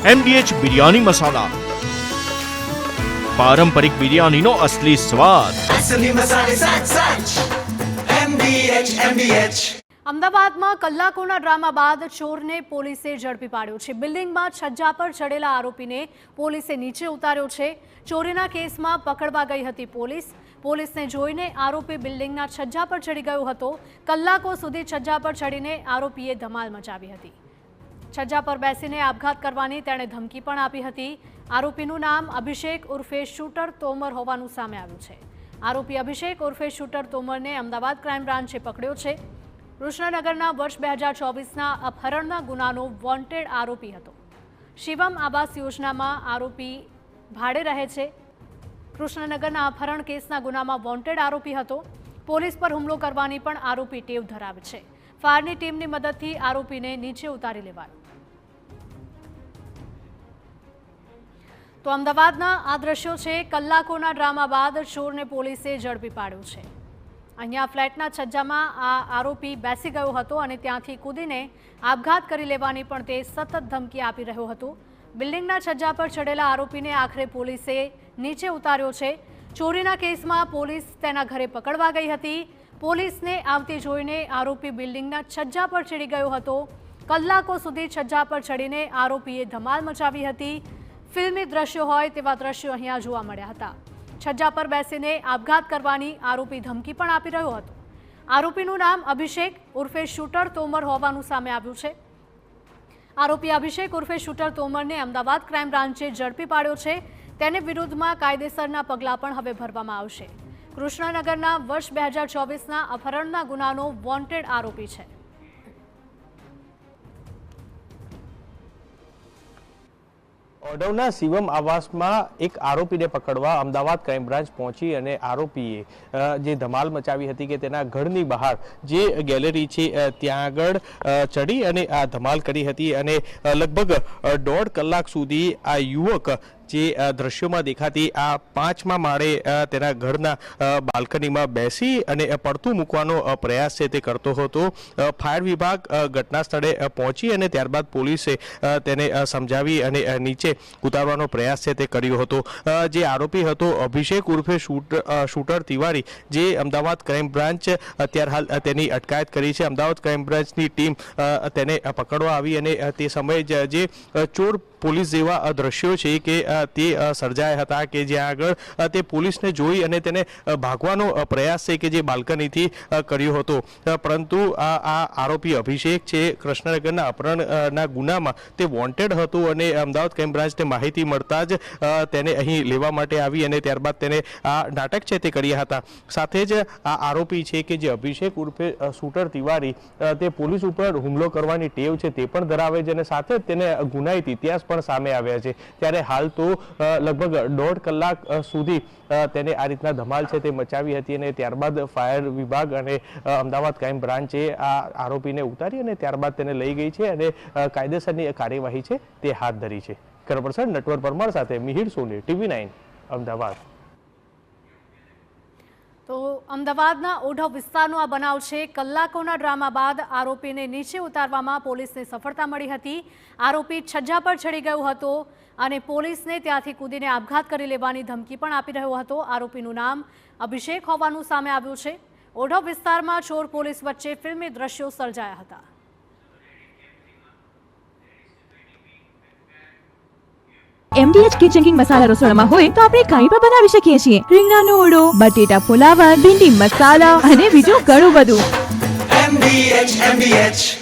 MDH biryani મસાલા, પારંપરિક બિરયાનીનો અસલી સ્વાદ। असली मसाले साच साच MDH। અમદાવાદમાં કલાકોના ડ્રામા બાદ ચોરને પોલીસે ઝડપી પાડ્યો છે। બિલ્ડિંગમાં છજ્જા પર ચડેલા આરોપીને પોલીસે નીચે ઉતાર્યો છે। ચોરીના કેસમાં પકડવા ગઈ હતી પોલીસને જોઈને આરોપી બિલ્ડિંગના છજ્જા પર ચડી ગયો હતો। કલાકો સુધી છજ્જા પર ચડીને આરોપીએ ધમાલ મચાવી હતી। છજ્જા પર બેસીને આપઘાત કરવાની તેણે ધમકી પણ આપી હતી। આરોપીનું નામ અભિષેક ઉર્ફે શૂટર તોમર હોવાનું સામે આવ્યું છે। આરોપી અભિષેક ઉર્ફે શૂટર તોમરને અમદાવાદ ક્રાઇમ બ્રાન્ચે પકડ્યો છે। કૃષ્ણનગરના વર્ષ 2024ના અપહરણના ગુનાનો વોન્ટેડ આરોપી હતો। શિવમ આવાસ યોજનામાં આરોપી ભાડે રહે છે। કૃષ્ણનગરના અપહરણ કેસના ગુનામાં વોન્ટેડ આરોપી હતો। પોલીસ પર હુમલો કરવાની પણ આરોપી ટેવ ધરાવે છે। ફાયરની ટીમની મદદથી આરોપીને નીચે ઉતારી લેવાયો। તો અમદાવાદના આ દ્રશ્યો છે। કલાકોના ડ્રામા બાદ ચોરને પોલીસે ઝડપી પાડ્યો છે। અહીંયા ફ્લેટના છજ્જામાં આ આરોપી બેસી ગયો હતો અને ત્યાંથી કૂદીને આપઘાત કરી લેવાની પણ તે સતત ધમકી આપી રહ્યો હતો। બિલ્ડિંગના છજ્જા પર ચડેલા આરોપીને આખરે પોલીસે નીચે ઉતાર્યો છે। ચોરીના કેસમાં પોલીસ તેના ઘરે પકડવા ગઈ હતી। પોલીસને આવતી જોઈને આરોપી બિલ્ડિંગના છજ્જા પર ચડી ગયો હતો। કલાકો સુધી છજ્જા પર ચડીને આરોપીએ ધમાલ મચાવી હતી। ફિલ્મી દ્રશ્યો હોય તેવા દ્રશ્યો અહીંયા જોવા મળ્યા હતા। છજ્જા પર બેસીને આપઘાત કરવાની આરોપી ધમકી પણ આપી રહ્યો હતો। આરોપીનું નામ અભિષેક ઉર્ફે શૂટર તોમર હોવાનું સામે આવ્યું છે। આરોપી અભિષેક ઉર્ફે શૂટર તોમરને અમદાવાદ ક્રાઇમ બ્રાન્ચે ઝડપી પાડ્યો છે। તેની વિરુદ્ધમાં કાયદેસરના પગલાં પણ હવે ભરવામાં આવશે। કૃષ્ણનગરના વર્ષ 2024ના અપહરણના ગુનાનો વોન્ટેડ આરોપી છે। ઓઢવના શિવમ આવાસમાં એક આરોપીને પકડવા અમદાવાદ ક્રાઇમ બ્રાન્ચ પહોંચી અને આરોપીએ જે ધમાલ મચાવી હતી કે તેના ઘરની બહાર જે ગેલેરી છે ત્યાં આગળ ચડી અને આ ધમાલ કરી હતી અને લગભગ 1.5 કલાક સુધી આ યુવક જે દ્રશ્યોમાં દેખાતી આ 5મા માળે તેના ઘરના બાલ્કનીમાં બેસી અને પડતું મૂકવાનો પ્રયાસ છે તે કરતો હતો। ફાયર વિભાગ ઘટના સ્થળે પહોંચી અને ત્યારબાદ પોલીસે તેને સમજાવી અને નીચે ઉતારવાનો પ્રયાસ છે તે કર્યો હતો। જે આરોપી હતો અભિષેક ઉર્ફે શૂટર તિવારી, જે અમદાવાદ ક્રાઇમ બ્રાન્ચ અત્યારે હાલ તેની અટકાયત કરી છે। અમદાવાદ ક્રાઇમ બ્રાન્ચની ટીમ તેને પકડવા આવી અને તે સમયે જે ચોર પોલીસ જેવા દ્રશ્યો છે કે તે સર્જાયા હતા કે જ્યાં આગળ તે પોલીસને જોઈ અને તેને ભાગવાનો પ્રયાસ છે કે જે બાલ્કનીથી કર્યો હતો। પરંતુ આ આરોપી અભિષેક છે કૃષ્ણનગરના અપહરણના ગુનામાં તે વોન્ટેડ હતો અને અમદાવાદ ક્રાઇમ બ્રાન્ચને માહિતી મળતા જ તેને અહીં લેવા માટે આવી અને ત્યારબાદ તેને આ નાટક છે તે કર્યા હતા। સાથે જ આ આરોપી છે કે જે અભિષેક ઉર્ફે શૂટર તિવારી તે પોલીસ ઉપર હુમલો કરવાની ટેવ છે તે પણ ધરાવે છે અને સાથે જ તેને ગુનાહિત ઇતિહાસ પણ સામે આવ્યા છે। ત્યારે હાલ તો લગભગ 1.5 કલાક સુધી તેને આ રીતના ધમાલ છે તે મચાવી હતી અને ત્યારબાદ ફાયર વિભાગ અને અમદાવાદ ક્રાઇમ બ્રાન્ચે આ આરોપીને ઉતારી અને ત્યારબાદ તેને લઈ ગઈ છે અને કાયદેસરની કાર્યવાહી છે તે હાથ ધરી છે। કરપર્સન નટવર પરમાર સાથે મિહિર સોની, TV9 અમદાવાદ। તો અમદાવાદના ઓઢવ વિસ્તારનો આ બનાવ છે। કલાકોના ડ્રામા બાદ આરોપીને નીચે ઉતારવામાં પોલીસને સફળતા મળી હતી। આરોપી છજ્જા પર ચડી ગયો હતો અને પોલીસને ત્યાંથી કૂદીને આપઘાત કરી લેવાની ધમકી પણ આપી રહ્યો હતો। આરોપીનું નામ અભિષેક હોવાનું સામે આવ્યું છે। ઓઢવ વિસ્તારમાં ચોર પોલીસ વચ્ચે ફિલ્મી દ્રશ્યો સર્જાયા હતા। MDH કિચન કિંગ મસાલા રસોડામાં હોય તો આપણે કાંઈ પણ બનાવી શકીએ છીએ। રીંગણાનો ઓળો, બટેટા ફુલાવર, ભીંડી મસાલા અને બીજું ઘણું બધું। MDH